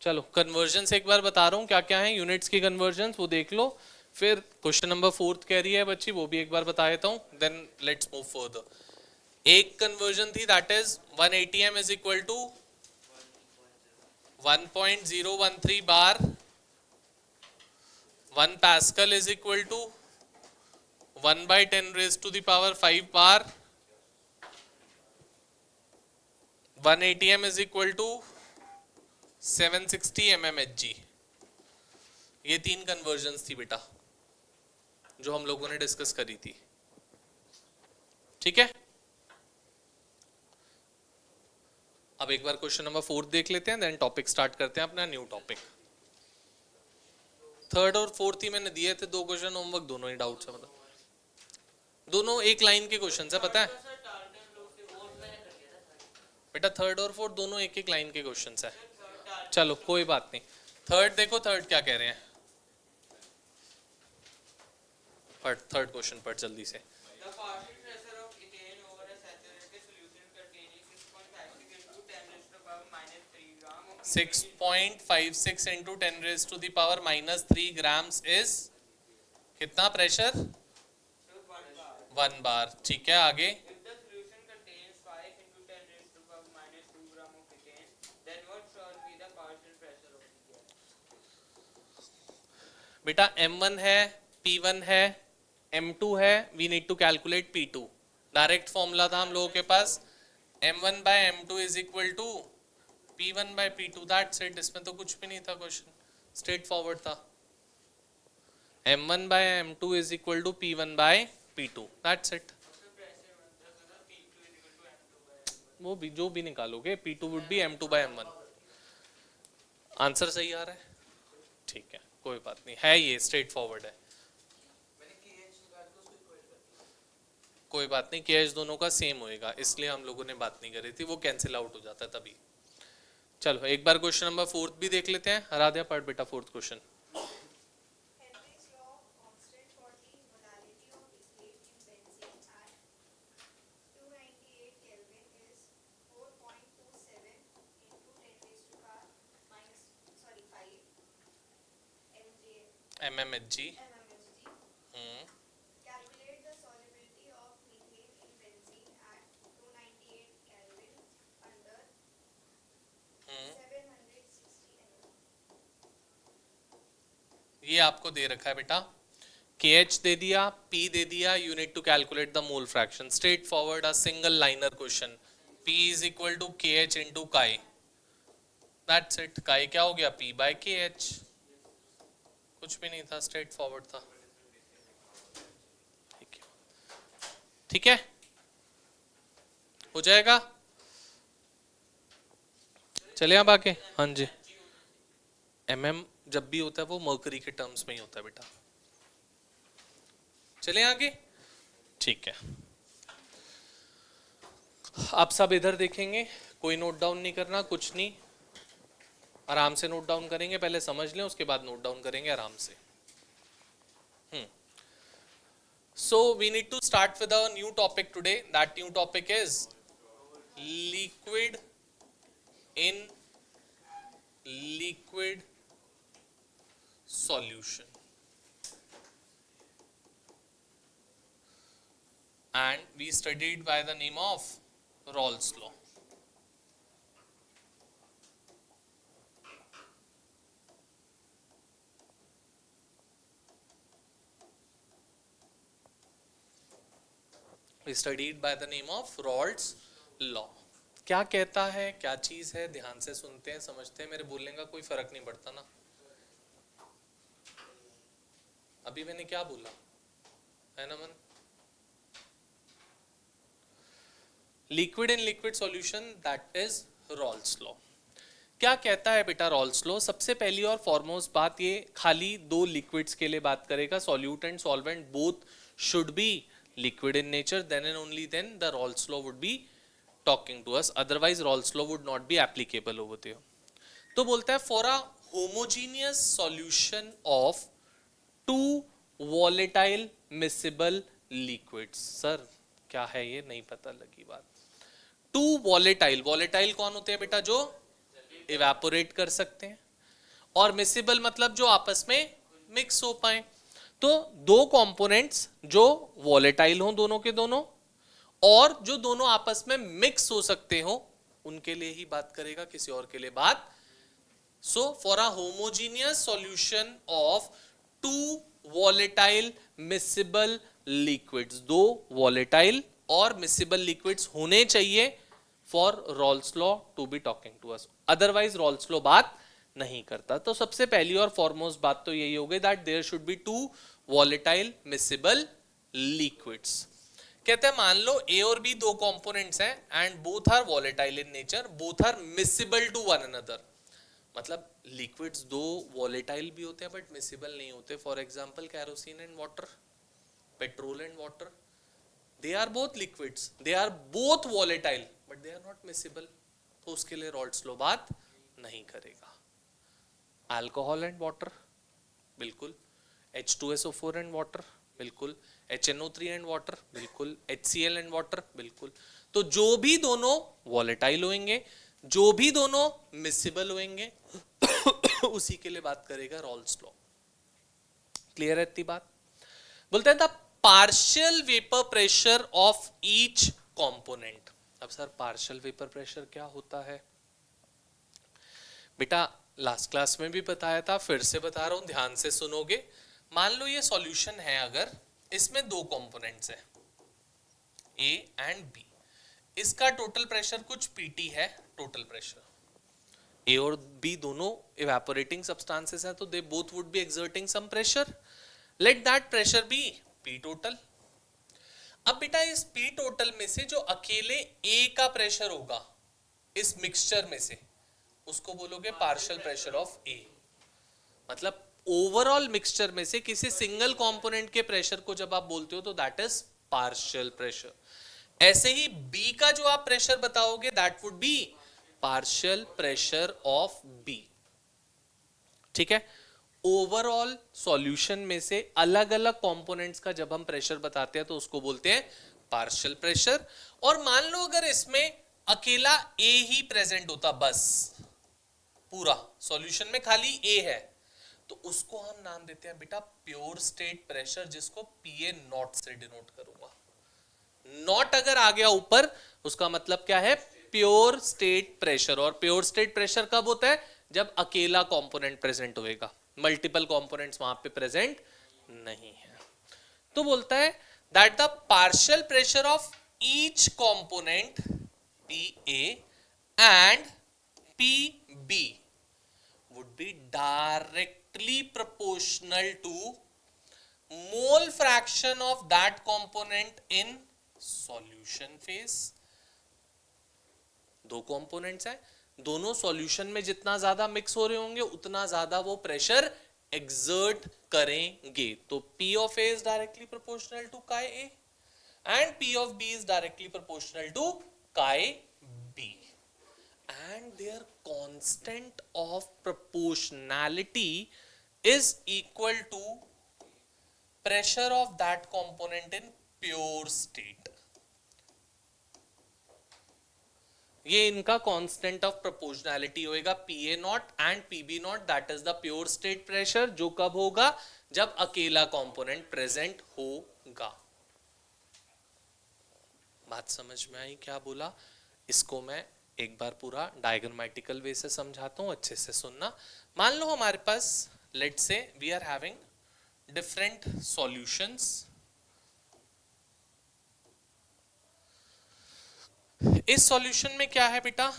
चलो कन्वर्जन एक बार बता रहा हूँ क्या क्या है यूनिट्स की कन्वर्जन, वो देख लो। फिर क्वेश्चन नंबर 4 कह रही है बच्ची, वो भी एक बार बता देता हूँ, देन लेट्स मूव फर्दर। एक कन्वर्जन थी that is 1 ATM is equal to 1.013 bar, 1 Pascal is equal to 1 by 10 raised to the power 5 bar, 1 ATM is equal to 760 mmHg। ये 3 कन्वर्जन्स थी बेटा जो हम लोगों ने डिस्कस करी थी, ठीक है। अब एक बार क्वेश्चन नंबर 4 देख लेते हैं, देन टॉपिक स्टार्ट करते हैं अपना न्यू टॉपिक। थर्ड और फोर्थ ही मैंने दिए थे 2 क्वेश्चन, होमवर्क दोनों ही डाउट्स है, मतलब दोनों एक लाइन के क्वेश्चन है, पता है बेटा। थर्ड और फोर्थ दोनों एक एक लाइन के क्वेश्चन है। चलो कोई बात नहीं। थर्ड देखो, थर्ड क्या कह रहे हैं, पढ़ थर्ड क्वेश्चन पढ़ जल्दी से। 6.56 into 10 raised to the power minus 3 grams is कितना प्रेशर? 1 बार, ठीक है। आगे बेटा M1 है, P1 है, M2 है, we need to calculate P2। Direct formula था हम लोगों के पास, M1 by M2 is equal to P1 by P2, that's it. इसमें तो कुछ भी नहीं था, क्वेश्चन स्ट्रेट फॉरवर्ड था। M1 by M2 is equal to P1 by P2, that's it. वो भी जो भी निकालोगे P2 would be M2 by M1। Answer सही आ रहा है, ठीक है, कोई बात नहीं है, ये स्ट्रेट फॉरवर्ड है, कोई बात नहीं। KH दोनों का सेम होएगा, इसलिए हम लोगों ने बात नहीं करी थी, वो कैंसिल आउट हो जाता है तभी। चलो एक बार क्वेश्चन नंबर 4 भी देख लेते हैं। आराध्या पढ़ बेटा 4th क्वेश्चन। mmHg। ये आपको दे रखा है बेटा, KH दे दिया, P दे दिया, you need to calculate the mole fraction, straight forward a single liner question, P is equal to KH into chi, that's it। chi क्या हो गया? P by KH, कुछ भी नहीं था, स्ट्रेट फॉरवर्ड था, ठीक है, हो जाएगा। चले आप आके, हाँ जी। MM जब भी होता है वो मर्करी के टर्म्स में ही होता है बेटा। चले आगे, ठीक है। आप सब इधर देखेंगे, कोई नोट डाउन नहीं करना, कुछ नहीं, आराम से नोट डाउन करेंगे, पहले समझ लें उसके बाद नोट डाउन करेंगे आराम से। So we need to start with a new topic today. That new topic is liquid in liquid solution, and we studied by the name of Raoult's law. We studied by the name of Raoult's law. क्या कहता है, क्या चीज है, ध्यान से सुनते हैं, समझते हैं, मेरे बोलने का कोई फर्क नहीं पड़ता ना। अभी मैंने क्या बोला है ना मन? Liquid in liquid solution, that is Rawls law. क्या कहता है बेटा रॉल्स लॉ? सबसे पहली और फॉरमोस्ट बात, ये खाली 2 लिक्विड्स के लिए बात करेगा, solute and solvent both should be liquid in nature, then and only then the Raoult's law would be talking to us, otherwise Raoult's law would not be applicable over there. तो बोलता है for a homogeneous solution of 2 volatile miscible liquids। Sir क्या है ये, नहीं पता लगी बात। 2 volatile, volatile कौन होते हैं बेटा? जो evaporate कर सकते हैं, और मिसिबल मतलब जो आपस में मिक्स हो पाए। तो दो कंपोनेंट्स जो वॉलेटाइल हो दोनों के दोनों, और जो दोनों आपस में मिक्स हो सकते हो, उनके लिए ही बात करेगा, किसी और के लिए बात। So for a homogeneous solution of two volatile miscible liquids, दो वॉलेटाइल और मिसिबल लिक्विड्स होने चाहिए for Raoult's law to be talking to us, otherwise Raoult's law बात नहीं करता। तो सबसे पहली और फॉरमोस्ट बात तो यही हो गई that there should be two volatile miscible liquids. कहते हैं मान लो ए और बी दो कंपोनेंट्स हैं and both are volatile in nature, both are miscible to one another. मतलब लिक्विड्स दो वॉलेटाइल भी होते हैं बट मिसिबल नहीं होते। For example kerosene and water, petrol and water, they are both liquids, they are both volatile but they are not miscible, तो उसके लिए रॉल्स लॉ बात नहीं करेगा। अल्कोहल एंड वाटर, बिल्कुल। H2SO4 एंड वाटर, बिल्कुल। HNO3 एंड वाटर, बिल्कुल। HCl and water, बिल्कुल। तो जो भी दोनों वॉलेटाइल होंगे, जो भी दोनों मिसिबल होंगे, उसी के लिए बात करेगा रॉल्स लॉ। क्लियर है इतनी बात? बोलते हैं the partial vapour pressure of each component. अब सर पार्शियल वेपर प्रेशर क्या होता है? बेटा लास्ट क्लास में भी बताया था, फिर से बता रहा हूं, ध्यान से सुनोगे। मान लो ये सॉल्यूशन है, अगर इसमें दो कंपोनेंट्स हैं ए एंड बी, इसका टोटल प्रेशर कुछ पीटी है, टोटल प्रेशर। ए और बी दोनों इवेपोरेटिंग सब्सटेंसेस हैं, तो they both would be exerting some pressure, let that pressure be P total. अब बेटा इस पी टोटल में से जो अकेले ए का प्रेशर होगा इस मिक्सचर में से, उसको बोलोगे पार्शियल प्रेशर ऑफ ए। मतलब ओवरऑल मिक्सचर में से किसी सिंगल कंपोनेंट के प्रेशर को जब आप बोलते हो तो दैट इज पार्शियल प्रेशर। ऐसे ही बी का जो आप प्रेशर बताओगे that would be partial pressure of B. ठीक है? ओवरऑल सॉल्यूशन में से अलग अलग कंपोनेंट्स का जब हम प्रेशर बताते हैं तो उसको बोलते हैं पार्शियल प्रेशर। और मान लो अगर इसमें अकेला ए ही प्रेजेंट होता, बस पूरा सॉल्यूशन में खाली ए है, तो उसको हम नाम देते हैं बेटा प्योर स्टेट प्रेशर, जिसको पीए नॉट से डिनोट करूंगा। नॉट अगर आ गया ऊपर, उसका मतलब क्या है? Pure state pressure. और प्योर स्टेट प्रेशर कब होता है? जब अकेला कंपोनेंट प्रेजेंट होएगा, मल्टीपल कंपोनेंट्स वहां पे प्रेजेंट नहीं है। तो बोलता है that the partial pressure of each component PA and PB would be directly proportional to mole fraction of that component in solution phase। दो कंपोनेंट्स हैं, दोनों सॉल्यूशन में जितना ज्यादा मिक्स हो रहे होंगे उतना ज्यादा वो प्रेशर एक्सर्ट करेंगे। तो P of A is directly proportional to chi A and P of B is directly proportional to chi B, and their constant of proportionality is equal to pressure of that component in pure state। ये इनका constant of proportionality होएगा PA not and PB not, that is the pure state pressure, जो कब होगा? जब अकेला component present होगा। बात समझ में आई क्या बोला? इसको मैं एक बार पूरा डायग्रामेटिकल वे से समझाता हूं, अच्छे से सुनना। मान लो हमारे पास let's say we are having different solutions. इस सॉल्यूशन में क्या है बेटा?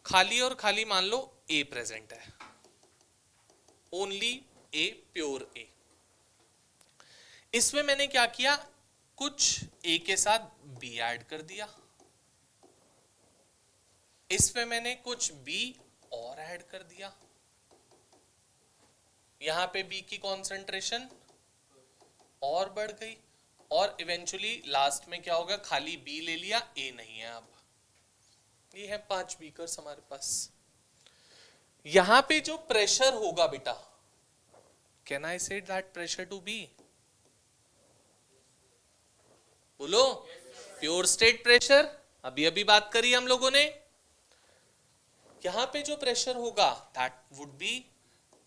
खाली और खाली मान लो ए प्रेजेंट है, ओनली ए, प्योर ए। इसमें मैंने क्या किया? कुछ ए के साथ बी ऐड कर दिया, इसमें मैंने कुछ बी और ऐड कर दिया, यहां पे बी की कॉन्सेंट्रेशन और बढ़ गई, और इवेंचुअली लास्ट में क्या होगा? खाली बी ले लिया, ए नहीं है। अब ये है 5 बीकर्स हमारे पास। यहां पे जो प्रेशर होगा बेटा, can I say that pressure to be? बोलो, प्योर स्टेट प्रेशर। अभी अभी बात करी हम लोगों ने। यहां पे जो प्रेशर होगा that would B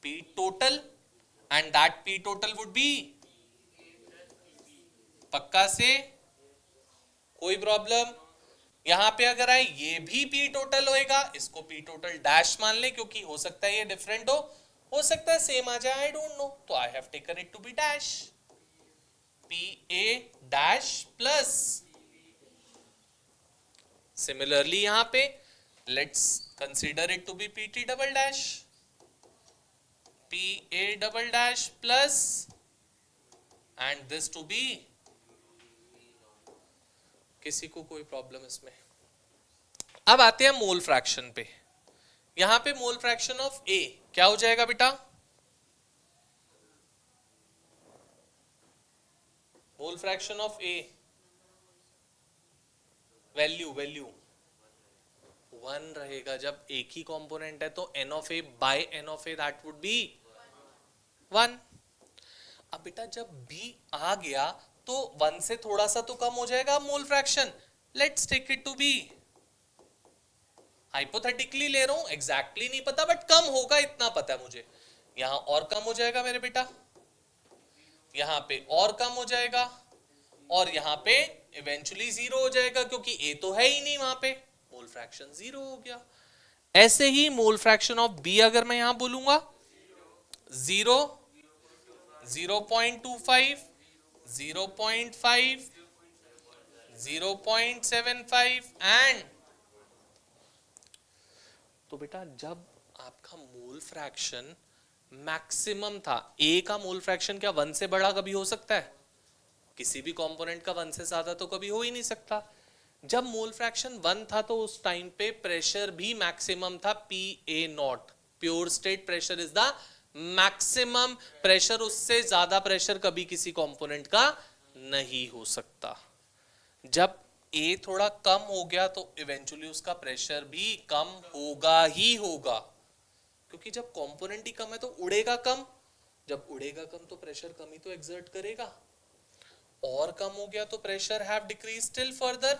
P total, and that P total would be, पक्का से, कोई प्रॉब्लम? यहां पे अगर आए ये भी P टोटल होएगा, इसको P टोटल डैश मान ले, क्योंकि हो सकता है ये डिफरेंट हो सकता है सेम आ जाए, आई डोंट नो, तो I have taken it to be dash, PA dash plus, similarly यहां पे let's consider it to be PT double dash, PA double dash plus, and this to be, किसी को कोई प्रॉब्लम इसमें? अब आते हैं मोल फ्रैक्शन पे। यहां पे मोल फ्रैक्शन ऑफ A क्या हो जाएगा बेटा? Mole fraction of A value 1 रहेगा। जब एक ही कंपोनेंट है तो n of A by n of A that would be 1। अब बेटा जब B आ गया तो 1 से थोड़ा सा तो कम हो जाएगा mole fraction, let's take it to be, hypothetically ले रहा हूं, एग्जैक्टली नहीं पता, बट कम होगा इतना पता है मुझे। यहां और कम हो जाएगा मेरे बेटा, यहां पे और कम हो जाएगा, और यहां पे इवेंचुअली 0 हो जाएगा, क्योंकि A तो है ही नहीं वहां पे, मोल फ्रैक्शन 0 हो गया। ऐसे ही मोल फ्रैक्शन ऑफ B अगर मैं यहां बोलूंगा 0, 0.25, 0.5, 0.75 एंड, तो बेटा जब आपका मोल फ्रैक्शन मैक्सिमम था, A का मोल फ्रैक्शन क्या 1 से बड़ा कभी हो सकता है? किसी भी कंपोनेंट का 1 से ज्यादा तो कभी हो ही नहीं सकता। जब मोल फ्रैक्शन 1 था तो उस टाइम पे प्रेशर भी मैक्सिमम था, PA not, pure state pressure is the maximum pressure, उससे ज्यादा प्रेशर कभी किसी कंपोनेंट का नहीं हो सकता। जब A थोड़ा कम हो गया तो इवेंचुअली उसका प्रेशर भी कम होगा ही होगा, क्योंकि जब कंपोनेंट ही कम है तो उड़ेगा कम, जब उड़ेगा कम तो प्रेशर कम ही तो एक्सर्ट करेगा, और कम हो गया तो pressure have decrease still further,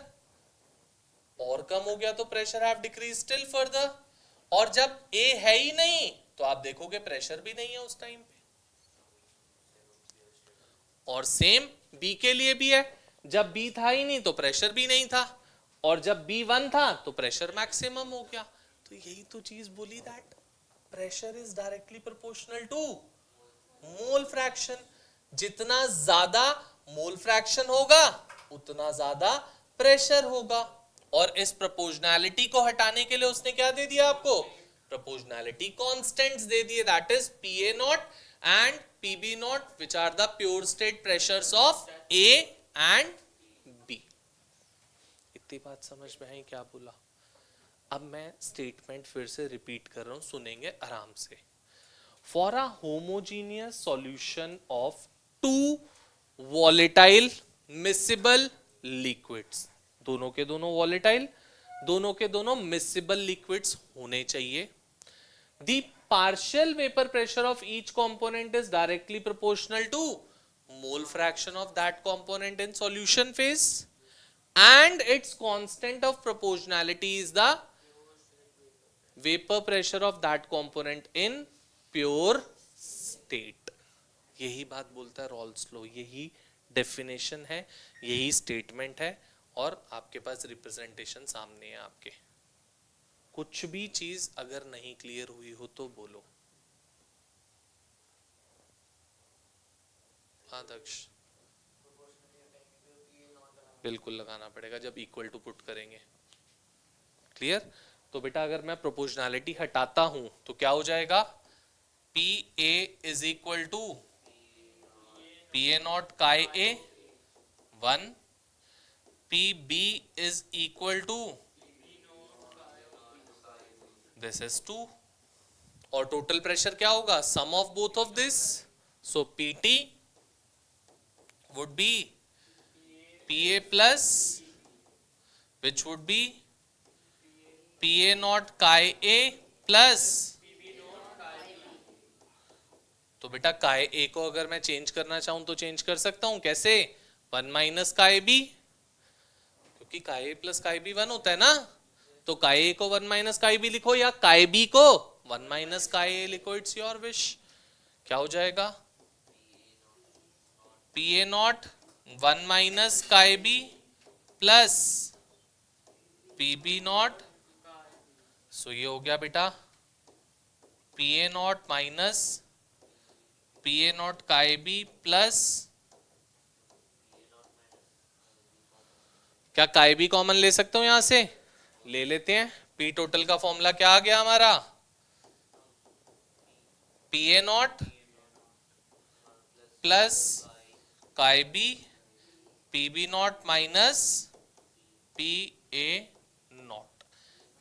और कम हो गया तो pressure have decrease still further, और जब A है ही नहीं तो आप देखोगे प्रेशर भी नहीं है उस टाइम पे। और सेम B के लिए भी है, जब B था ही नहीं तो प्रेशर भी नहीं था, और जब B 1 था तो प्रेशर मैक्सिमम हो गया। तो यही तो चीज बोली, that pressure is directly proportional to mole fraction. जितना ज्यादा मोल फ्रैक्शन होगा उतना ज्यादा प्रेशर होगा, और इस प्रोपोर्शनैलिटी को हटाने के लिए उसने क्या दे दिया आपको? प्रोपोर्शनैलिटी कांस्टेंट्स दे दिए, that is PA not and PB naught, which are the pure state pressures of A and B। इतनी बात समझ में आई क्या बोला? अब मैं स्टेटमेंट फिर से रिपीट कर रहा हूं, सुनेंगे आराम से। For a homogeneous solution of 2 volatile miscible liquids, दोनों के दोनों वॉलेटाइल, दोनों के दोनों मिसिबल लिक्विड्स होने चाहिए। The partial vapor pressure of each component is directly proportional to mole fraction of that component in solution phase, and its constant of proportionality is the vapor pressure of that component in pure state। यही बात बोलता है Rawls law, यही definition है, यही statement है, और आपके पास रिप्रेजेंटेशन सामने है आपके। कुछ भी चीज अगर नहीं क्लियर हुई हो तो बोलो। हाँ दक्ष, बिल्कुल लगाना पड़ेगा जब इक्वल टू पुट करेंगे। क्लियर? तो बेटा अगर मैं प्रोपोर्शनैलिटी हटाता हूं तो क्या हो जाएगा? PA is equal to PA not chi A 1, PB is equal to this is 2, और टोटल प्रेशर क्या होगा? Sum of both of this, so PT would be PA plus, which would be PA naught chi A plus, तो बेटा chi A को अगर मैं change करना चाहूं तो चेंज कर सकता हूं, कैसे? 1 माइनस chi B, क्योंकि chi A plus chi B 1 होता है ना, तो chi A को 1 माइनस chi B लिखो, या chi B को 1 माइनस काय ए लिक्विड्स योर विश, क्या हो जाएगा P A not 1 minus chi B plus P B not. So ये हो गया बेटा P A not minus P A not chi B plus, क्या काय बी कॉमन ले सकते हो यहां से, ले लेते हैं। पी टोटल का फॉर्मूला क्या आ गया हमारा, P A not plus chi B P B not minus P A naught.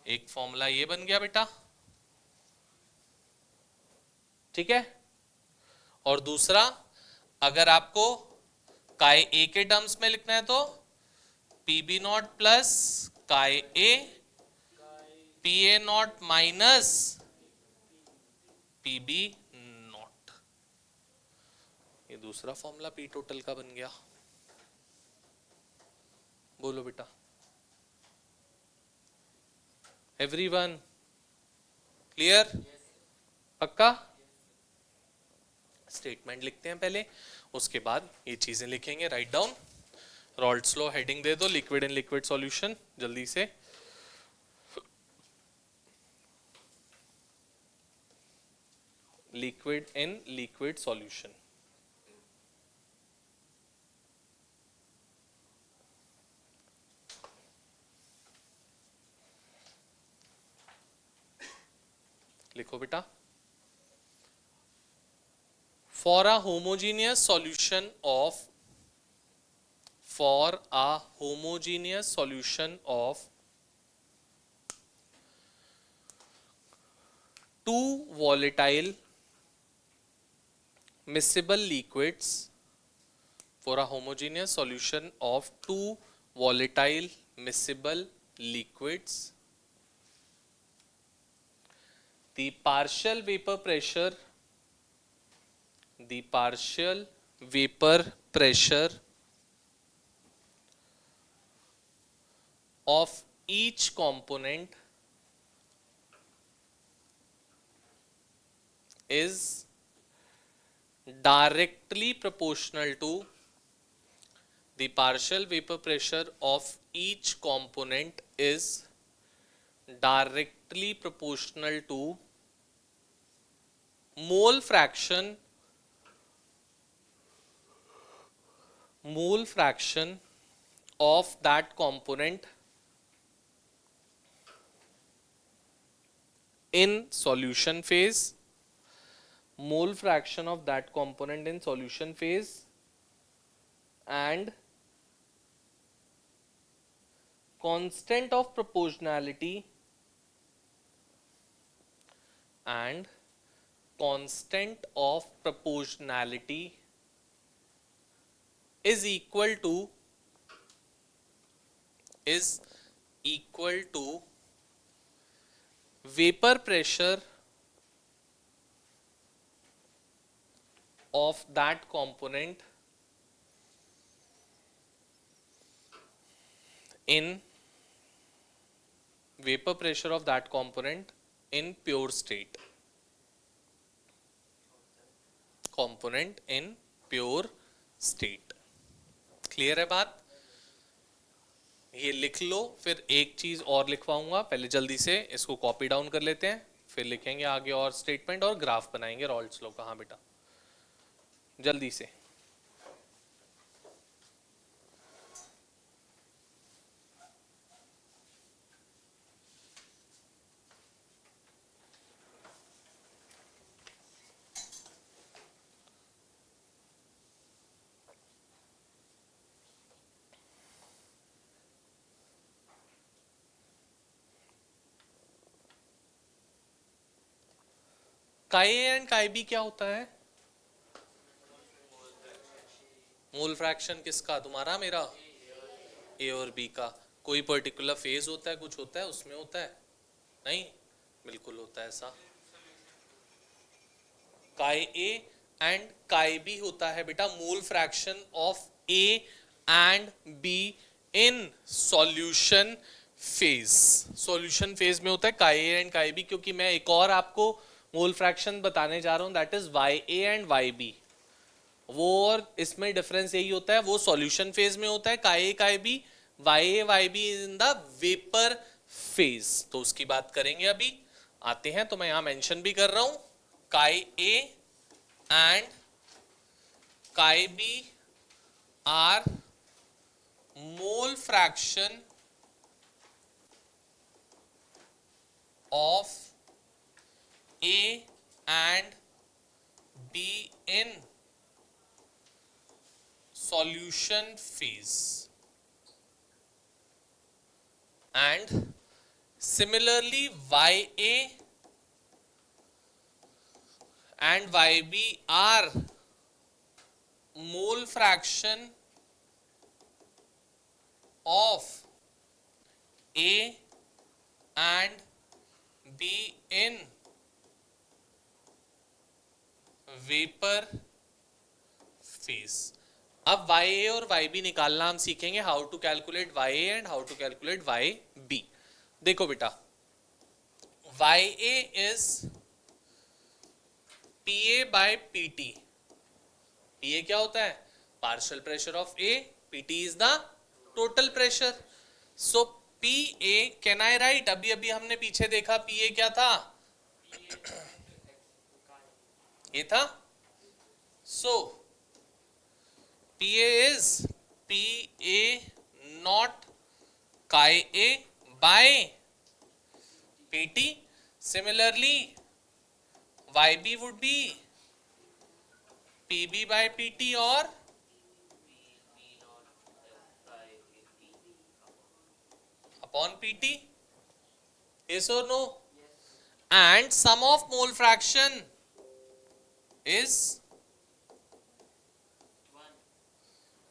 एक फॉर्मूला ये बन गया बेटा, ठीक है। और दूसरा, अगर आपको काय ए के टर्म्स में लिखना है तो P B naught plus chi A P A not minus P B naught. ये दूसरा फॉर्मूला पी टोटल का बन गया। बोलो बेटा, एवरीवन क्लियर, पक्का। स्टेटमेंट लिखते हैं पहले, उसके बाद ये चीजें लिखेंगे, राइट डाउन। रॉल्ड्स लॉ हेडिंग दे दो, लिक्विड इन लिक्विड सॉल्यूशन, जल्दी से। लिक्विड इन लिक्विड सॉल्यूशन, लिखो बेटा। For a homogeneous solution of two volatile miscible liquids, for a homogeneous solution of two volatile miscible liquids, the partial vapor pressure of each component is directly proportional to the partial vapor pressure of each component is directly proportional to mole fraction of that component in solution phase, mole fraction of that component in solution phase, and constant of proportionality is equal to vapor pressure of that component in pure state, component in pure state। Clear है बात, ये लिख लो। फिर एक चीज और लिखवाऊंगा, पहले जल्दी से इसको कॉपी डाउन कर लेते हैं, फिर लिखेंगे आगे और स्टेटमेंट और ग्राफ बनाएंगे रॉल्ड्स लॉ का। हाँ बेटा जल्दी से। काय ए एंड काय बी क्या होता है, मोल फ्रैक्शन किसका, तुम्हारा मेरा, ए और बी का। कोई पर्टिकुलर फेज होता है, कुछ होता है उसमें होता है, नहीं बिल्कुल होता है ऐसा। काय ए एंड काय बी होता है बेटा mole fraction of A and be in solution phase, solution phase में होता है chi A and chi B, क्योंकि मैं एक और आपको मोल फ्रैक्शन बताने जा रहा हूं, that is Y A and Y B. वो और इसमें डिफरेंस यही होता है, वो सॉल्यूशन फेज में होता है chi A chi B, Y A Y B in the vapour phase. तो उसकी बात करेंगे अभी, आते हैं। तो मैं यहां मेंशन भी कर रहा हूं, chi A and chi B are mole fraction of A and B in solution phase, and similarly YA and YB are mole fraction of A and B in vapour phase. अब YA और YB निकालना हम सीखेंगे, how to calculate YA and how to calculate YB। देखो बेटा, YA is PA by PT। PA क्या होता है? Partial pressure of A, PT is the total pressure. So PA can I write, अभी अभी हमने पीछे देखा PA क्या था, ये था। सो PA is PA not chi A by PT. Similarly, YB would be PB by PT or upon PT. Yes or no? And sum of mole fraction is,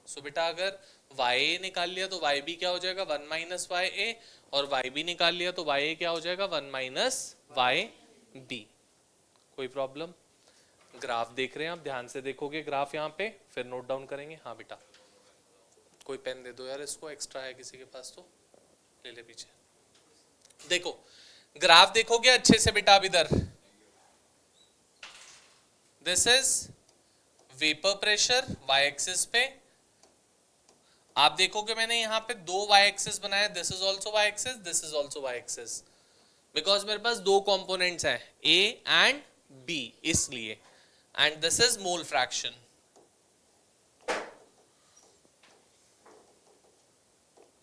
सो बेटा अगर YA निकाल लिया तो YB क्या हो जाएगा, 1 माइनस YA, और YB निकाल लिया तो YA क्या हो जाएगा, 1 माइनस YB। कोई प्रॉब्लम? ग्राफ देख रहे हैं आप, ध्यान से देखोगे ग्राफ यहाँ पे, फिर नोट डाउन करेंगे। हाँ बेटा, कोई पेन दे दो यार, इसको एक्स्ट्रा है किसी के पास तो ले ले पीछे। देखो ग्राफ देखोगे अच्छे से बेटा, अब इधर this is vapour pressure y axis पे। आप देखोगे मैंने यहाँ पे दो y एक्सिस बनाया, this is also y axis, this is also y axis, because मेरे पास दो कंपोनेंट्स हैं A एंड B, इसलिए। And this is mole fraction.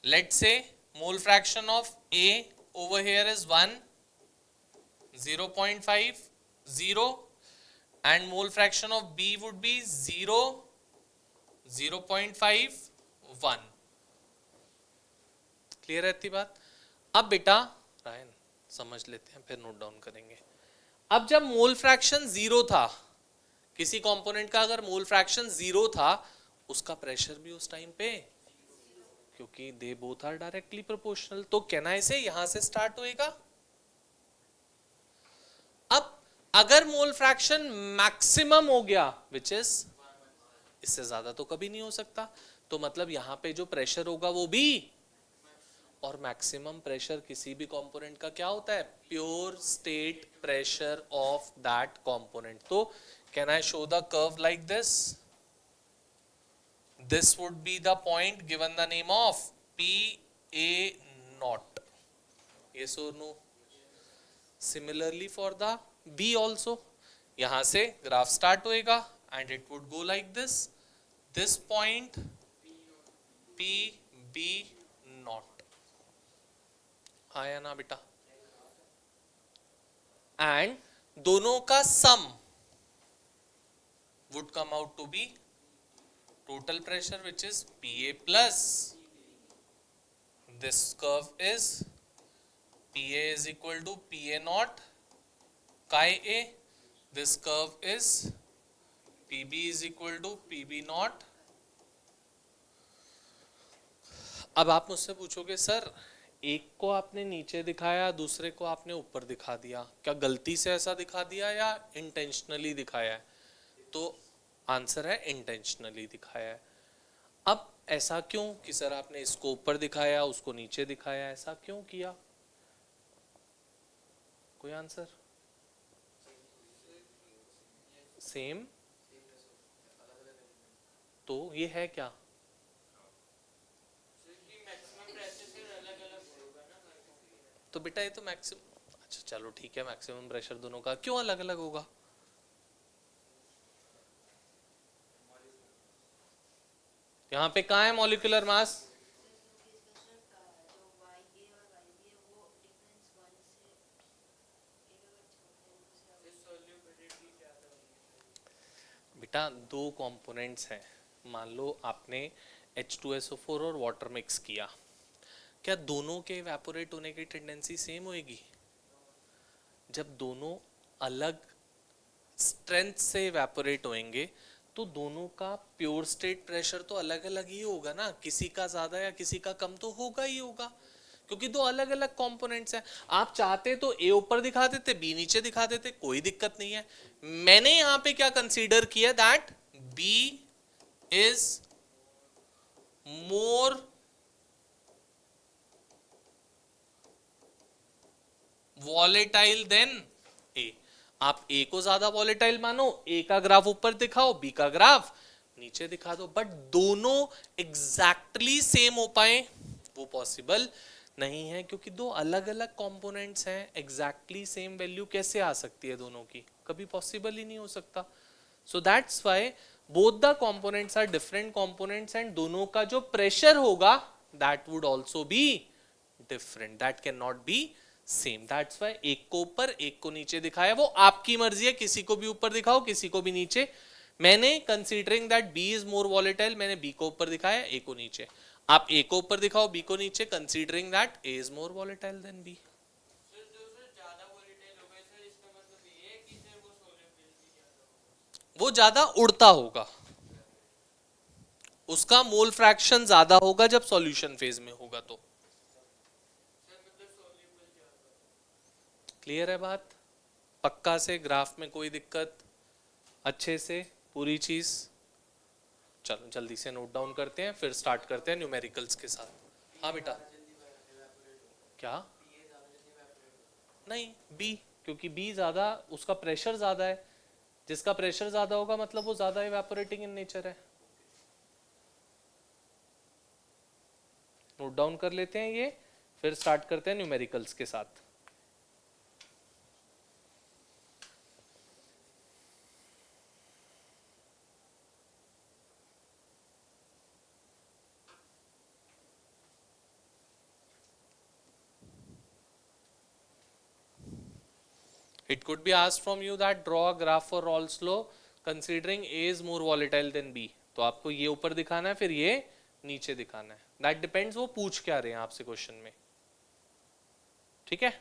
Let's say mole fraction of A over here is 1, 0.5, 0, and mole fraction of B would be 0, 0.5, 1। Clear रहती बात? अब बेटा Ryan समझ लेते हैं, फिर नोट डाउन करेंगे। अब जब मोल फ्रैक्शन 0 था, किसी कंपोनेंट का अगर मोल फ्रैक्शन 0 था, उसका प्रेशर भी उस टाइम पे, क्योंकि they both are directly proportional. तो कहना ऐसे यहां से स्टार्ट होएगा। अब अगर मोल फ्रैक्शन मैक्सिमम हो गया, विच इज, इससे ज्यादा तो कभी नहीं हो सकता, तो मतलब यहां पे जो प्रेशर होगा वो भी, और मैक्सिमम प्रेशर किसी भी कंपोनेंट का क्या होता है, pure state pressure of that component. तो can I show the curve like this? This would be the point given the name of PA naught. Yes or no? Similarly for the B also, यहाँ से graph start होएगा and it would go like this. This point PB naught. आया ना बेटा? And दोनों का sum would come out to be total pressure, which is PA plus this curve is PA is equal to PA naught chi A, this curve is PB is equal to PB naught। अब आप मुझसे पूछोगे sir एक को आपने नीचे दिखाया, दूसरे को आपने ऊपर दिखा दिया, क्या गलती से ऐसा दिखा दिया या इंटेंशनली दिखाया है? तो आंसर है इंटेंशनली दिखाया है। अब ऐसा क्यों कि सर आपने इसको ऊपर दिखाया उसको नीचे दिखाया, ऐसा क्यों किया? कोई आंसर? सेम तो ये है क्या? तो बेटा ये तो मैक्सिमम, अच्छा चलो ठीक है, मैक्सिमम प्रेशर दोनों का क्यों अलग अलग होगा? यहाँ पे कहाँ है मॉलिक्यूलर मास? बेटा दो कंपोनेंट्स हैं, मान लो आपने H2SO4 और वाटर मिक्स किया, क्या दोनों के इवेपोरेट होने की टेंडेंसी सेम होएगी? जब दोनों अलग स्ट्रेंथ से इवेपोरेट होंगे तो दोनों का प्योर स्टेट प्रेशर तो अलग अलग ही होगा ना, किसी का ज्यादा या किसी का कम तो होगा ही होगा, क्योंकि दो अलग अलग कंपोनेंट्स हैं। आप चाहते तो ए ऊपर दिखा देते, बी नीचे दिखा देते, कोई दिक्कत नहीं है। मैंने यहां पे क्या कंसीडर किया, that B is more volatile than A. आप ए को ज्यादा वॉलेटाइल मानो, ए का ग्राफ ऊपर दिखाओ, बी का ग्राफ नीचे दिखा दो, बट दोनों एग्जैक्टली सेम हो पाए वो पॉसिबल नहीं है, क्योंकि दो अलग अलग कंपोनेंट्स हैं, एग्जैक्टली सेम वैल्यू कैसे आ सकती है दोनों की? कभी पॉसिबल ही नहीं हो सकता। So that's why both the components are different components and दोनों का जो प्रेशर होगा that would also be different, that can not be same. That's why एक को ऊपर एक को नीचे दिखाया, वो आपकी मर्जी है, किसी को भी ऊपर दिखाओ किसी को भी नीचे। मैंने considering that B is more volatile, मैंने बी को ऊपर दिखाया ए को नीचे। आप ए को ऊपर दिखाओ बी को नीचे, considering that A is more volatile then B. वो ज्यादा उड़ता होगा, उसका मोल फ्रैक्शन ज्यादा होगा जब सॉल्यूशन फेज में होगा तो। क्लियर है बात? पक्का से ग्राफ में कोई दिक्कत? अच्छे से पूरी चीज? चलो जल्दी से नोट डाउन करते हैं फिर स्टार्ट करते हैं न्यूमेरिकल्स के साथ। हाँ बेटा। क्या? नहीं बी, क्योंकि बी ज्यादा, उसका प्रेशर ज्यादा है, जिसका प्रेशर ज्यादा होगा मतलब वो ज्यादा इवेपोरेटिंग इन नेचर है। नोट डाउन कर लेते हैं ये, फिर स्टार्ट करते हैं न्यूमेरिकल्स के साथ। It could be asked from you that draw a graph for Rawls law considering A is more volatile than B. तो आपको ये ऊपर दिखाना है फिर ये नीचे दिखाना है, that depends वो पूछ क्या रहे हैं आपसे क्वेश्चन में, ठीक है?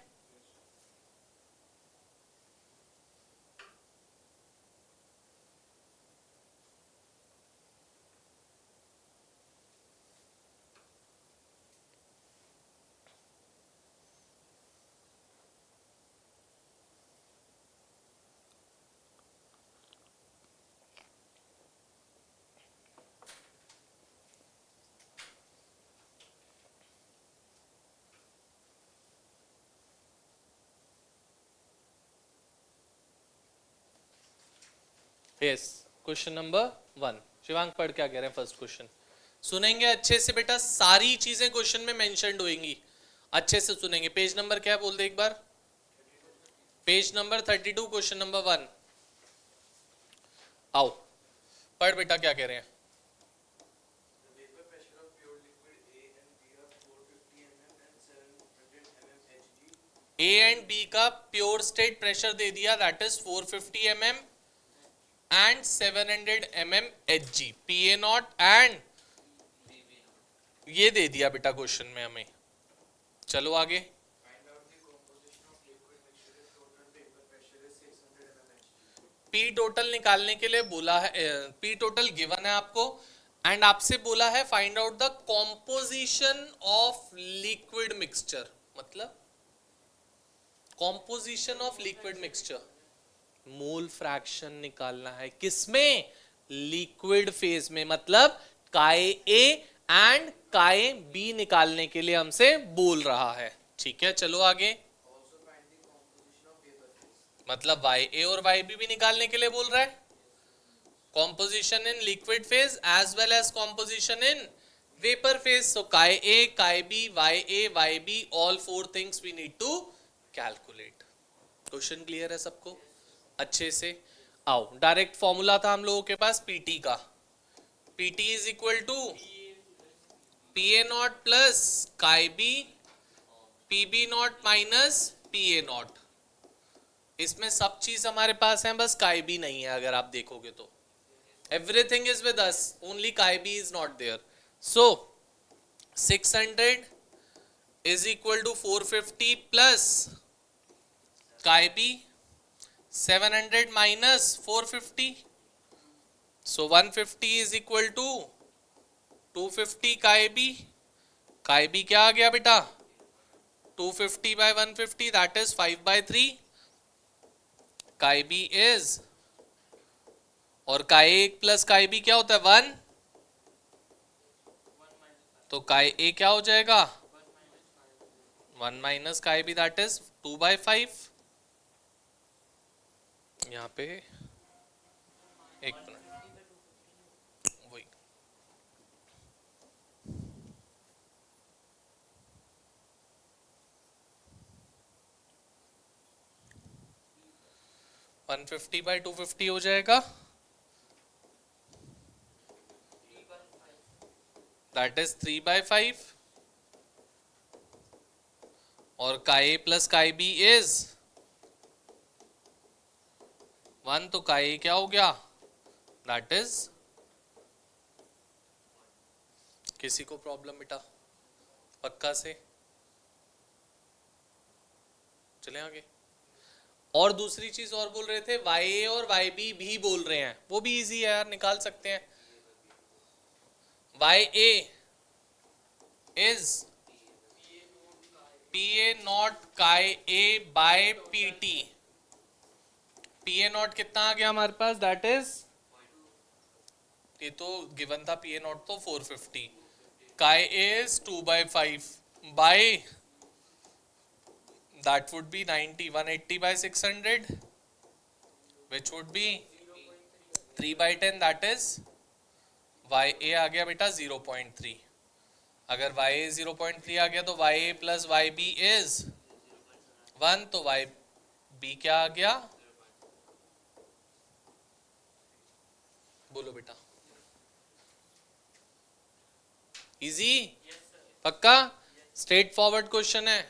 Yes, question number 1। शिवांग पढ़ क्या कह रहे हैं फर्स्ट क्वेश्चन? सुनेंगे अच्छे से बेटा, सारी चीजें क्वेश्चन में मेंशन्ड होंगी, अच्छे से सुनेंगे। पेज नंबर क्या है बोल दे एक बार? Page number 32 question number 1। आओ पढ़ बेटा क्या कह रहे हैं। ए एंड बी का प्योर स्टेट प्रेशर दे दिया, that is 450 mm and 700 mm Hg, PA not and ये दे दिया बेटा क्वेश्चन में हमें। चलो आगे। पी टोटल निकालने के लिए बोला है, पी टोटल गिवन है आपको एंड आपसे बोला है find out the composition of liquid mixture, मतलब composition of liquid mixture, mole fraction निकालना है किसमें? लिक्विड फेज में, मतलब काय ए एंड काय बी निकालने के लिए हमसे बोल रहा है। ठीक है, चलो आगे। मतलब वाई ए और वाई बी भी निकालने के लिए बोल रहा है। Composition in liquid phase as well as composition in vapour phase. So chi A, chi B, Y B, all four things we need to calculate. Question clear है सबको अच्छे से? आओ, डायरेक्ट फॉर्मूला था हम लोगों के पास पीटी का। PT is equal to P A not plus chi B, P B not minus P A not. इसमें सब चीज हमारे पास है, बस काय बी नहीं है। अगर आप देखोगे तो everything is with us, only chi b is not there. So 600 is equal to 450 plus chi b, 700 minus 450, so 150 is equal to 250 chi b। chi b क्या आ गया बेटा? 250 by 150, that is 5/3। chi b is, और काय A plus chi B क्या होता है? 1। तो काय ए क्या हो जाएगा? 1 minus chi B, that is 2/5। यहाँ पे एक मिनट, वही 150/250 हो जाएगा, दैट इज 3/5। और काय A plus chi B is 1, तो काय ए क्या हो गया? दैट इज, किसी को प्रॉब्लम बेटा? पक्का से चले आगे। और दूसरी चीज और बोल रहे थे, वाई ए और वाई बी भी बोल रहे हैं, वो भी इजी है यार, निकाल सकते हैं। Y A is P A not chi A by P T. P A not कितना आ गया हमारे पास? दैट इज, ये तो गिवन था पी ए नॉट तो 450। Chi A is 2/5 by, that would be 90, 180/600, which would be 3/10, that is Y ए आ गया बेटा 0.3। अगर वाई ए 0.3 आ गया तो Y A plus Y B is 1, तो वाई बी क्या आ गया? बोलो बेटा, इजी? पक्का? स्ट्रेट फॉरवर्ड क्वेश्चन है,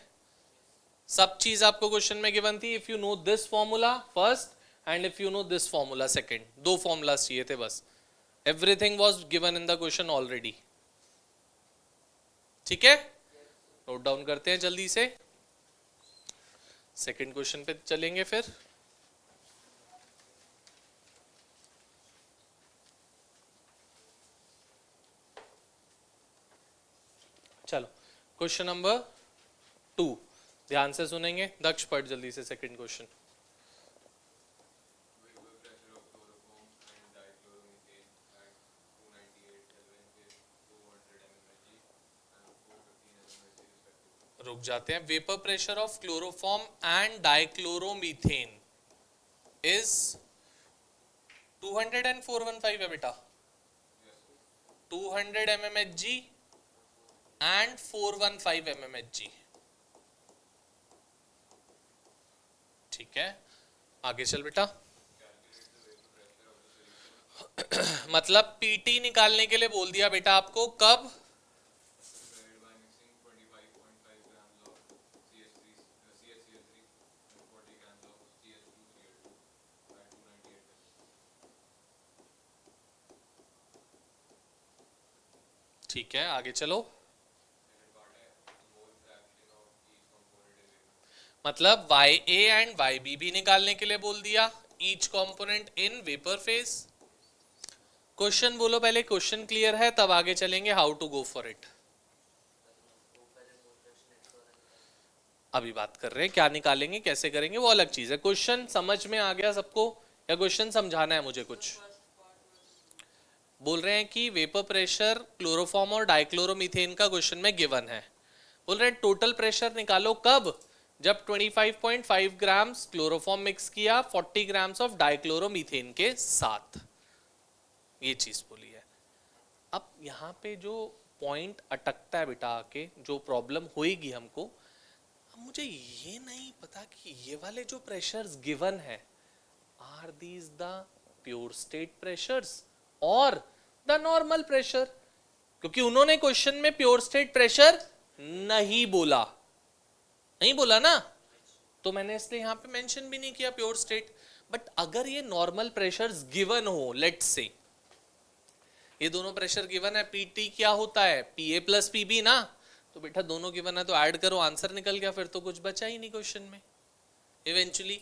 सब चीज आपको क्वेश्चन में गिवन थी। If you know this formula first and if you know this formula second, दो फॉर्मूलास चाहिए थे बस। Everything was given in the question already. ठीक है, नोट डाउन करते हैं जल्दी से, सेकंड क्वेश्चन पे चलेंगे फिर। चलो क्वेश्चन नंबर 2 ध्यान से सुनेंगे। दक्ष पढ़ जल्दी से सेकंड क्वेश्चन। रुक जाते हैं। Vapour pressure of chloroform and dichloromethane is 200 and 415 है बेटा, 200 mmHg एंड 415 mmHg। ठीक है, आगे चल बेटा। मतलब पीटी निकालने के लिए बोल दिया बेटा आपको, कब? ठीक है, आगे चलो। मतलब Y A and Y B भी निकालने के लिए बोल दिया, each component in vapour phase. Question बोलो पहले, क्वेश्चन क्लियर है तब आगे चलेंगे how to go for it. अभी बात कर रहे हैं क्या निकालेंगे कैसे करेंगे, वो अलग चीज है। क्वेश्चन समझ में आ गया सबको या क्वेश्चन समझाना है मुझे कुछ? बोल रहे हैं कि वेपर प्रेशर क्लोरोफॉर्म और डाइक्लोरोमीथेन का क्वेश्चन में गिवन है। बोल रहे हैं टोटल प्रेशर निकालो कब, जब 25.5 ग्राम्स क्लोरोफॉर्म मिक्स किया 40 ग्राम्स ऑफ डाइक्लोरोमीथेन के साथ, ये चीज बोली है। अब यहाँ पे जो पॉइंट अटकता है बेटा आके, जो प्रॉब्लम होएगी हमको, अब मुझे ये नहीं पता कि ये वाले जो प्रेशर्स गिवन है, are these the pure state pressures और द नॉर्मल प्रेशर, क्योंकि उन्होंने क्वेश्चन में प्योर स्टेट प्रेशर नहीं बोला, नहीं बोला ना, तो मैंने इसलिए यहां पे मेंशन भी नहीं किया प्योर स्टेट। बट अगर ये नॉर्मल प्रेशर्स गिवन हो, लेट्स से ये दोनों प्रेशर गिवन है, पीटी क्या होता है, पीए प्लस पीबी ना, तो बेटा दोनों गिवन है तो ऐड करो, आंसर निकल गया, फिर तो कुछ बचा ही नहीं क्वेश्चन में इवेंचुअली।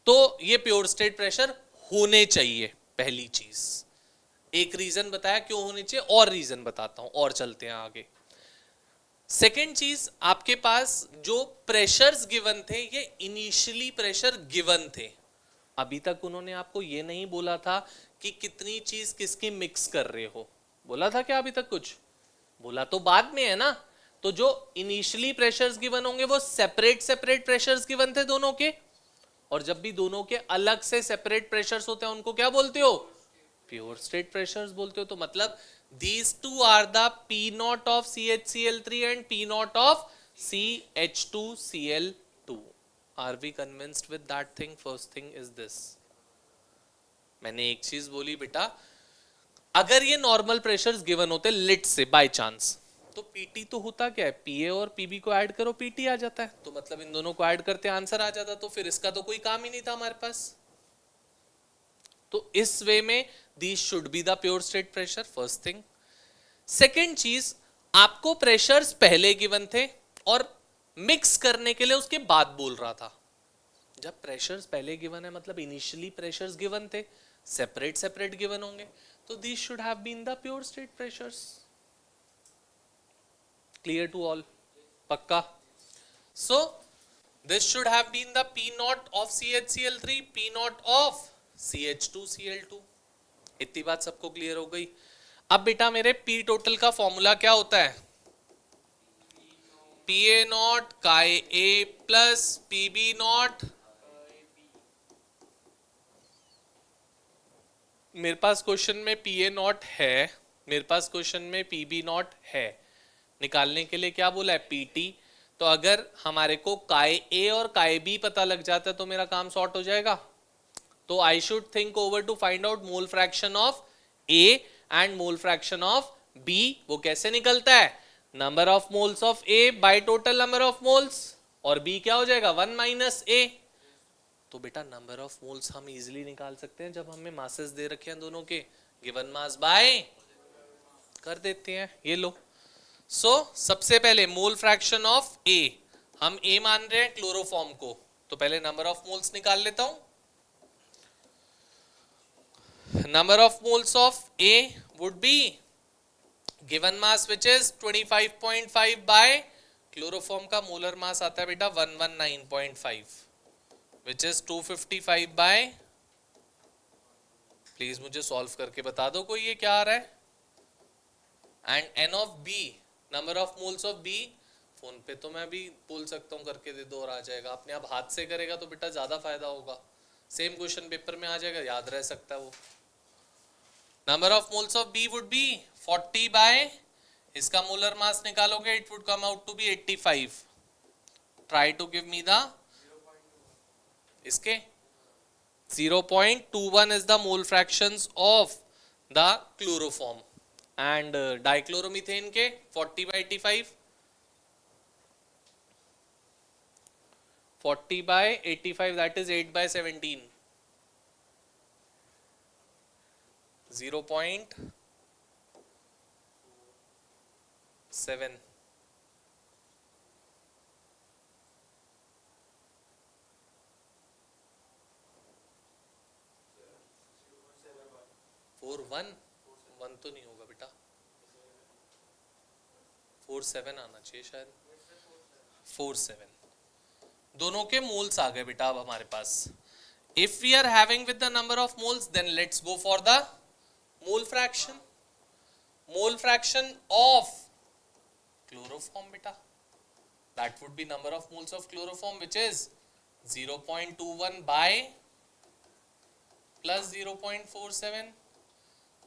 तो ये प्योर स्टेट प्रेशर होने चाहिए, पहली चीज। एक रीजन बताया क्यों होने चाहिए, और रीजन बताता हूं, और चलते हैं आगे। सेकेंड चीज, आपके पास जो प्रेशर्स गिवन थे ये इनिशियली प्रेशर गिवन थे। अभी तक उन्होंने आपको ये नहीं बोला था कि कितनी चीज किसकी मिक्स कर रहे हो, बोला था क्या अभी तक कुछ? बोला तो बाद में है ना। तो जो इनिशियली प्रेशर्स गिवन होंगे वो सेपरेट सेपरेट प्रेशर्स गिवन थे दोनों के, और जब भी दोनों के अलग से सेपरेट प्रेशर्स होते हैं उनको क्या बोलते हो, प्योर स्टेट प्रेशर्स बोलते हो। तो मतलब these two are the P naught of CHCl3 and P naught of CH2Cl2. Are we convinced with that thing? First thing is this. मैंने एक चीज बोली बेटा, अगर ये नॉर्मल प्रेशर्स गिवन होते लिट से बाय चांस, तो पीटी तो होता क्या है, पीए और पीबी को ऐड करो पीटी आ जाता है, तो मतलब इन दोनों को ऐड करते आंसर आ जाता, तो फिर इसका तो कोई काम ही नहीं था हमारे पास। तो इस वे में these should be the pure state pressure, first thing. Second चीज, आपको प्रेशर्स पहले गिवन थे और मिक्स करने के लिए उसके बाद बोल रहा था। जब प्रेशर्स पहले गिवन है मतलब इनिशियली प्रेशर्स गिवन थे, सेपरेट सेपरेट गिवन होंगे, तो these should have been the pure state pressures. Clear to all? पक्का? So this should have been the P naught of CHCl3, P naught of CH2Cl2. इतनी बात सबको clear हो गई। अब बेटा मेरे P टोटल का फॉर्मूला क्या होता है, PA not chi A plus PB not, मेरे पास क्वेश्चन में PA नॉट है, मेरे पास क्वेश्चन में PB नॉट है, निकालने के लिए क्या बोला है PT। तो अगर हमारे को काय A और काय B पता लग जाता है तो मेरा काम सॉर्ट हो जाएगा। तो I should think over to find out mole fraction of A and mole fraction of B। वो कैसे निकलता है, number of moles of A by total number of moles, और B क्या हो जाएगा 1 माइनस A। तो बेटा नंबर ऑफ मोल्स हम इजीली निकाल सकते हैं, जब हमें मासेस दे रखे हैं दोनों के, गिवन मास बाय कर देते हैं, ये लो। सो सबसे पहले मोल फ्रैक्शन ऑफ A, हम A मान रहे हैं क्लोरोफॉर्म को, तो पहले नंबर ऑफ मोल्स निकाल लेता हूं। Number of moles of A would be given mass which is 25.5 by chloroform का मोलर मास आता है बेटा 119.5 which is 255 by, प्लीज मुझे सॉल्व करके बता दो कोई ये क्या आ रहा है, and N of B, number of moles of B, phone पे तो मैं भी बोल सकता हूँ करके दे दो और आ जाएगा, अपने आप हाथ से करेगा तो बेटा ज्यादा फायदा होगा, सेम क्वेश्चन पेपर में आ जाएगा, याद रह सकता है वो। Number of moles of B would be 40 by, इसका मोलर मास निकालोगे it would come out to be 85। Try to give me the, इसके 0.21 is the mole fractions of the chloroform, and dichloromethane के 40 by 85, 40 by 85 that is 8 by 17, 0.7, four one तो नहीं होगा बेटा, 47 आना चाहिए शायद, 47, दोनों के मोल्स आ गए बेटा अब हमारे पास। If we are having with the number of moles then let's go for the mole fraction of chloroform बेटा, that would be number of moles of chloroform which is 0.21 by plus 0.47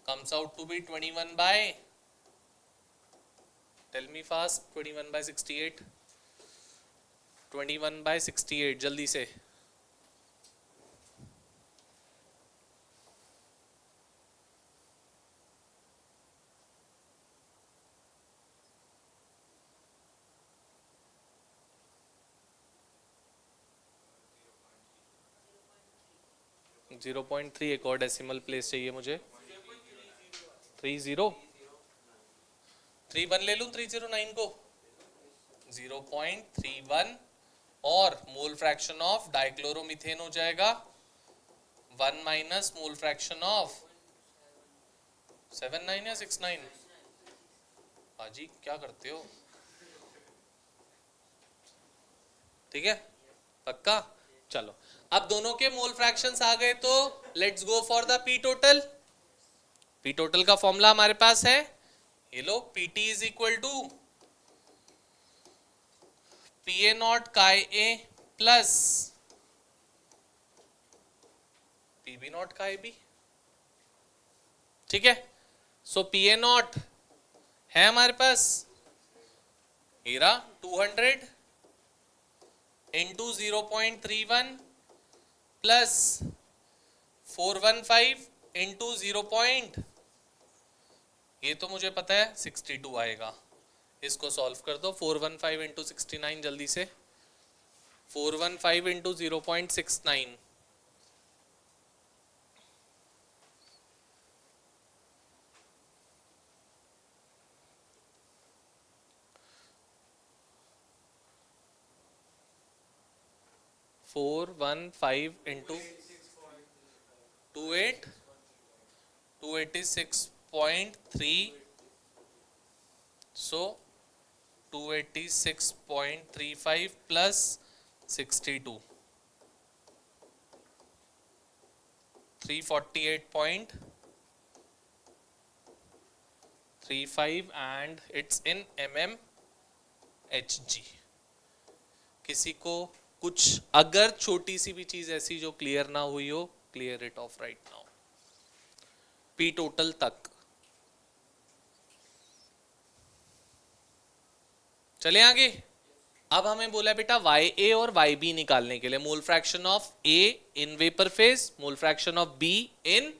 comes out to be 21 by, tell me fast, 21 by 68, 21 by 68 जल्दी से। Zero point three, एक और decimal place चाहिए मुझे। 30 3 ले लूं 309 को, 0.31 और मोल फ्रैक्शन ऑफ डाइक्लोरोमीथेन हो जाएगा 1 माइनस मोल फ्रैक्शन ऑफ 79 या 69। हाजी क्या करते हो, ठीक है पक्का। चलो अब दोनों के मोल फ्रैक्शंस आ गए तो let's go for the P total. P total का फॉर्मूला हमारे पास है, ये लो, PT is equal to P A not chi A plus P B not chi B, ठीक है। सो पी ए नॉट है हमारे पास हीरा 200 इंटू 0.31 प्लस 415 इंटू 0. ये तो मुझे पता है 62 आएगा, इसको सॉल्व कर दो। 415 इंटू 69 जल्दी से, 415 into 0.69 415 into 286.3, so 286.35 plus 62, 348.35 and it's in mmHg। किसी को कुछ अगर छोटी सी भी चीज ऐसी जो क्लियर ना हुई हो, clear it of right now. P total तक चले आगे। अब हमें बोला बेटा वाई ए और वाई बी निकालने के लिए, mole fraction of A in vapour phase, mole fraction of B in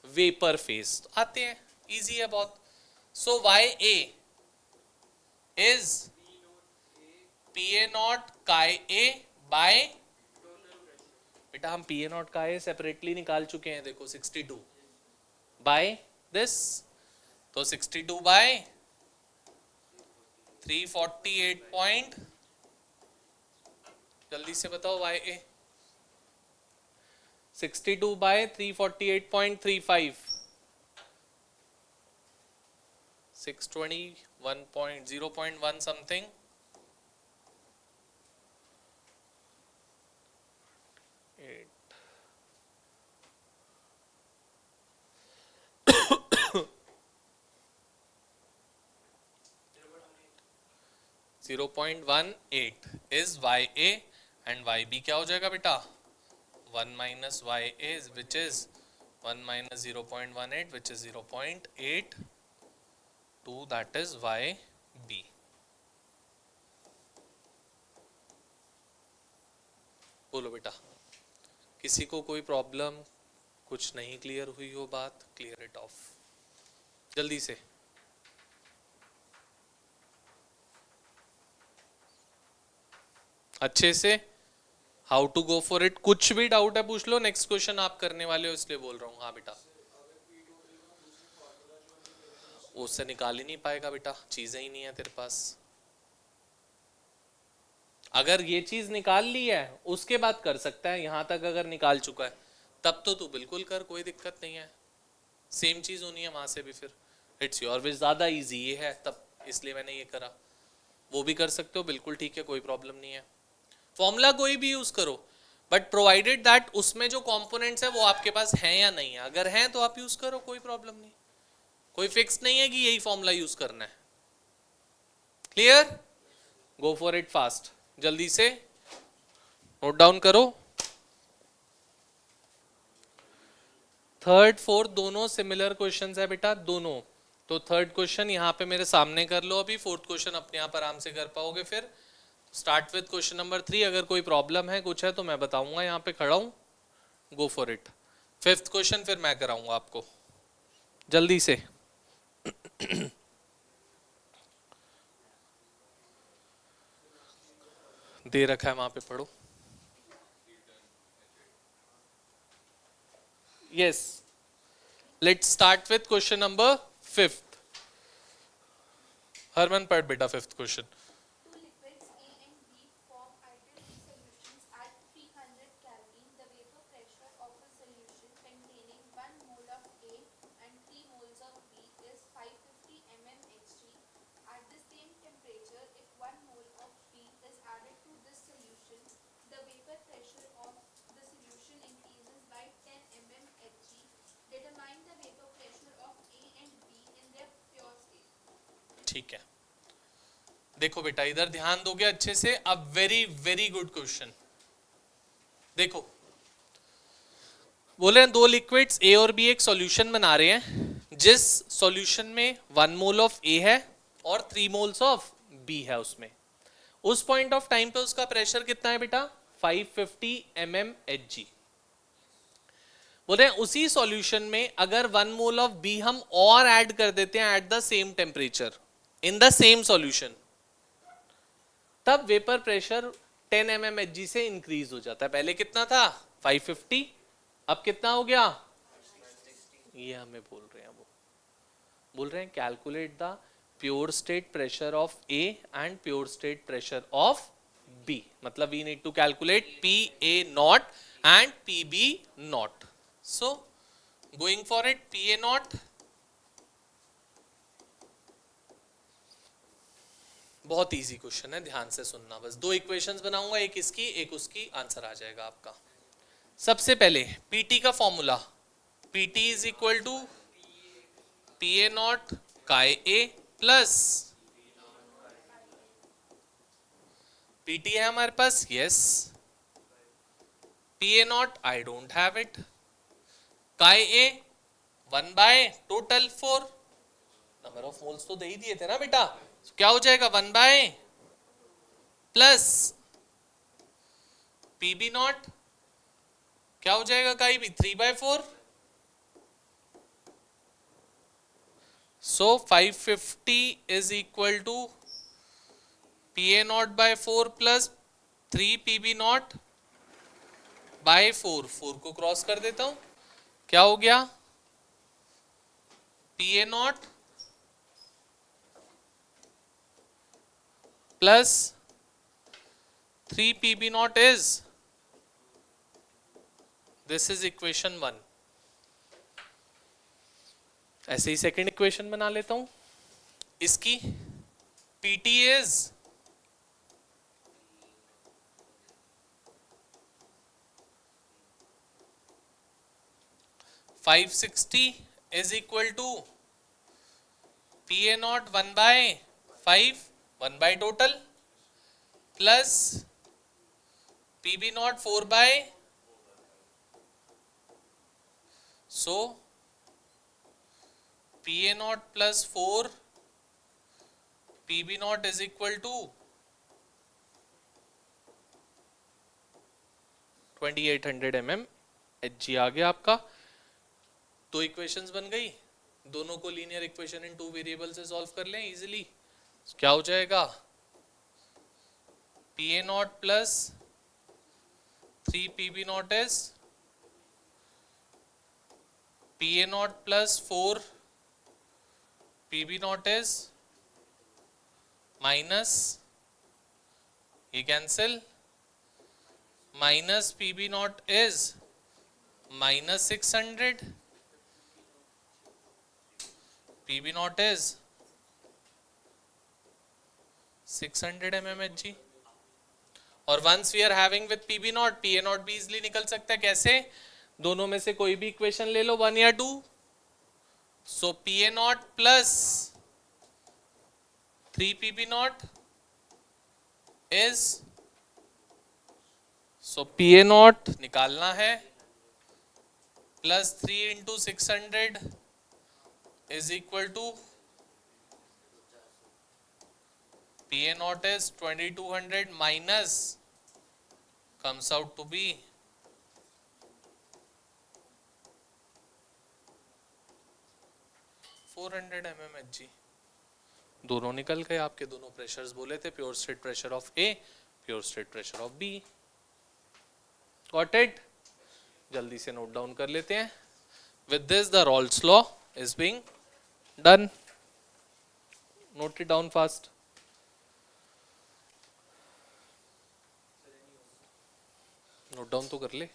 vapour phase. आते हैं, इजी है बहुत। So Y A is P A not chi A bye, बेटा हम पी ए नॉट का ए सेपरेटली निकाल चुके हैं, देखो 62 बाय दिस, तो 62 बाय 348 पॉइंट, जल्दी से बताओ Y A, 62 by 348.35, 621.0.1 something, zero 0.18 is Y A and Y B क्या हो जाएगा बेटा, 1 minus Y A which is 1 minus 0.18 which is 0.82, that is Y B. बोलो बेटा, किसी को कोई प्रॉब्लम, कुछ नहीं क्लियर हुई हो बात, क्लियर इट ऑफ जल्दी से। अच्छे से, how to go for it, कुछ भी डाउट है पूछ लो, नेक्स्ट क्वेश्चन आप करने वाले हो इसलिए बोल रहा हूँ। हाँ बेटा, उससे निकाल ही नहीं पाएगा बेटा, चीजें ही नहीं है तेरे पास। अगर ये चीज निकाल ली है उसके बाद कर सकता है, यहां तक अगर निकाल चुका है तब तो तू बिल्कुल कर, कोई दिक्कत नहीं है। सेम चीज होनी है वहां से भी, फिर इट्स योर विश, ज्यादा इजी ये है तब इसलिए मैंने ये करा। वो भी कर सकते हो, बिल्कुल ठीक है, कोई प्रॉब्लम नहीं है। फॉर्मूला कोई भी यूज करो, बट प्रोवाइडेड दैट उसमें जो कंपोनेंट्स है वो आपके पास हैं या नहीं है, अगर हैं तो आप यूज करो, कोई प्रॉब्लम नहीं, कोई फिक्स नहीं है कि यही फॉर्मूला यूज करना है। Clear? Go for it fast, जल्दी से नोट डाउन करो। थर्ड फोर्थ दोनों सिमिलर क्वेश्चंस है बेटा, दोनों। तो थर्ड क्वेश्चन यहाँ पे मेरे सामने कर लो अभी, फोर्थ क्वेश्चन अपने आप आराम से कर पाओगे फिर। स्टार्ट विथ क्वेश्चन नंबर 3, अगर कोई प्रॉब्लम है कुछ है तो मैं बताऊंगा, यहाँ पे खड़ा हूँ। गो फॉर इट। फिफ्थ क्वेश्चन फिर मैं कराऊंगा आपको, जल्दी से। दे रखा है वहां पे, पढ़ो। Yes, let's start with question number 5। Harman पढ़ बेटा fifth question. Two liquids A and B form ideal solutions at 300 Kelvin. The vapor pressure of a solution containing 1 mole of A and 3 moles of B is 550 mmHg. At the same temperature, if 1 mole of B is added to this solution, the vapor pressure of the solution increases by 10 mmHg. Determine the vapor pressure of A and B in their pure state. ठीक है, देखो बेटा इधर ध्यान दोगे अच्छे से, अब वेरी वेरी गुड क्वेश्चन। देखो बोले हैं दो लिक्विड्स ए और बी एक सॉल्यूशन बना रहे हैं, जिस सॉल्यूशन में 1 मोल ऑफ ए है और 3 मोल्स ऑफ बी है, उसमें उस पॉइंट ऑफ टाइम पे उसका प्रेशर कितना है बेटा? 550 mmHg। बोले हैं उसी सॉल्यूशन में अगर 1 मोल ऑफ बी हम और ऐड कर देते हैं at the same temperature in the same solution, तब वेपर प्रेशर 10 mmHg से इंक्रीज हो जाता है। पहले कितना था? 550, अब कितना हो गया? ये हमें बोल रहे हैं, वो बोल रहे हैं calculate the pure state pressure of A and pure state pressure of B. मतलब we need to calculate P A not and P B not. So going for it, P A not, बहुत easy question है, ध्यान से सुनना। बस दो equations बनाऊंगा, एक इसकी एक उसकी, आंसर आ जाएगा आपका। सबसे पहले पीटी का formula, PT is equal to P A not chi A plus, PT है हमारे पास, yes. P A not I don't have it, chi A 1 by total 4, number of moles तो दे ही दिए थे ना बेटा, तो क्या हो जाएगा 1 बाय प्लस पी बी नॉट, क्या हो जाएगा काई भी 3/4। So 550 is equal to P A naught by 4 plus 3 P B naught by 4, 4 को क्रॉस कर देता हूं, क्या हो गया? P A not plus 3 P B not is, this is equation 1। ऐसे ही सेकेंड इक्वेशन बना लेता हूं इसकी, PT is 560 is equal to P A not 1 by 5, 1 by total plus P B naught 4 by, so P A not plus 4 P B not is equal to 2800 mmHg आ गया आपका। दो इक्वेशंस बन गई, दोनों को लीनियर इक्वेशन इन 2 वेरिएबल से solve कर लें इजीली। क्या हो जाएगा? P A not plus 3 P B not is P A not plus 4 P B not is minus, ये cancel, minus P B not is minus 600, P B not is 600 mmHg, और once we are having with P B not, P A not भी easily निकल सकता है। कैसे? दोनों में से कोई भी इक्वेशन ले लो, 1 या 2। So P A not plus 3 P B not is, so P A not निकालना है, plus 3 into 600 is equal to P A not is 2200 minus comes out to be 400 mmHg। दोनों निकल गए, आपके दोनों प्रेशर्स बोले थे, pure state pressure of A, pure state pressure of B. Got it? जल्दी से नोट डाउन कर लेते हैं। With this the Raoult's law is being done. Note it down fast. Note down तो कर ले।